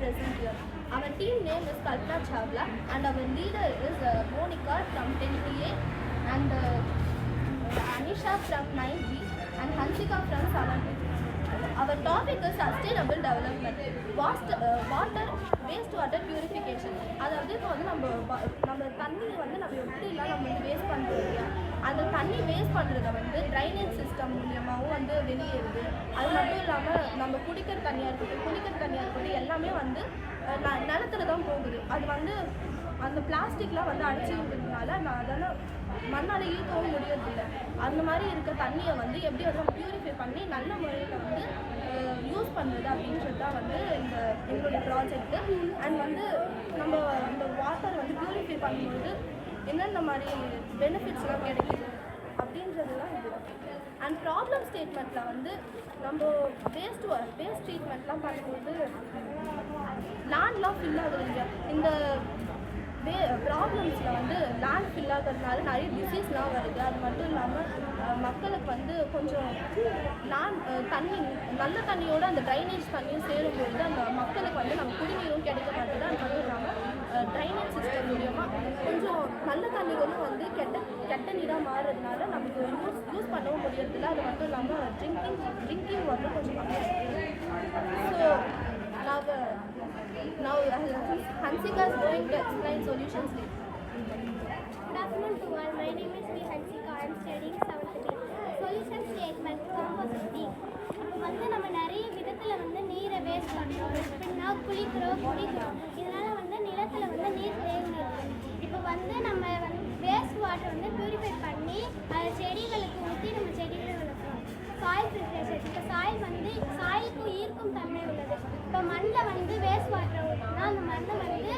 present here. Our team name is Kalpana Chawla and our leader is Monica from 10TA and Anisha from 9B and Hansika from 7B. Our topic is sustainable development. Water waste water purification. அதாவது இப்போ வந்து நம்ம தண்ணி வந்து நம்ம எப்படிலாம் நம்ம வந்து வேஸ்ட் பண்ணுறோம் இல்லையா, அந்த தண்ணி வேஸ்ட் பண்ணுறத வந்து ட்ரைனேஜ் சிஸ்டம் மூலியமாகவும் வந்து வெளியேறுது. அது மட்டும் இல்லாமல் நம்ம குடிக்கிற தண்ணியாக இருக்கட்டும் எல்லாமே வந்து நிலத்துல தான் போகுது. அது வந்து அந்த பிளாஸ்டிக்லாம் வந்து அடிச்சுக்கிறதுனால நான் அதெல்லாம் மண்ணால் இழுக்கவும் முடியறதில்லை. அந்த மாதிரி இருக்க தண்ணியை வந்து எப்படி வந்து நம்ம பியூரிஃபை பண்ணி நல்ல முறையில் வந்து யூஸ் பண்ணுறது அப்படின்றது தான் வந்து எங்களுடைய ப்ராஜெக்ட்டு. அண்ட் வந்து நம்ம இந்த வாட்டர் வந்து பியூரிஃபை பண்ணும்போது என்னென்ன மாதிரி பெனிஃபிட்ஸ்லாம் கிடைக்குது அப்படின்றதுலாம் இது. அண்ட் ப்ராப்ளம் ஸ்டேட்மெண்ட்டில் வந்து நம்ம வேஸ்ட் ட்ரீட்மெண்ட்லாம் பண்ணும்போது லேண்ட்லாம் ஃபில் ஆகுது இல்லையா, இந்த ப்ராப்ளம்ஸில் வந்து லேண்ட் ஃபில் ஆகிறதுனால நிறைய டிசீஸ்லாம் வருது. அது மட்டும் இல்லாமல் மக்களுக்கு வந்து கொஞ்சம் தண்ணி நல்ல தண்ணியோடு அந்த ட்ரைனேஜ் தண்ணியும் சேரும்பொழுது அந்த மக்களுக்கு வந்து நம்ம குடிநீரும் கிடைக்க மாட்டேது. அது மட்டும் இல்லாமல் ட்ரைனேஜ் சிஸ்டம் மூலியமாக கொஞ்சம் நல்ல தண்ணிகளும் வந்து கெட்ட நீராக மாறுறதுனால நமக்கு யூஸ் பண்ணவும் முடியறதில்ல. அது மட்டும் இல்லாமல் ட்ரிங்கிங் வந்து கொஞ்சம் கம்மியாக இருக்குது. So now Hansika is going to explain solutions. Good afternoon to all. My name is Hansika. I am studying 7th B. Solution statement composting. இப்போ வந்து நம்ம நிறைய விதத்தில் வந்து நீரை வேஸ்ட் பண்ணுறோம். எப்படின்னா குடிக்கிறோம். இதனால் வந்து நிலத்தில் வந்து நீர் தேங்குது. இப்போ வந்து நம்ம வேஸ்ட் வாட்டர் வந்து பியூரிஃபை பண்ணி அதை செடிகளுக்கு ஊற்றி நம்ம செடிகளை வளர்க்குறோம். Soil filtration. இப்போ சாயிலுக்கும் ஈர்க்கும் தன்மை உள்ளது. இப்போ மண்ணில் வந்து வேஸ்ட் வாட்டரை ஊற்றினா அந்த மண்ணை வந்து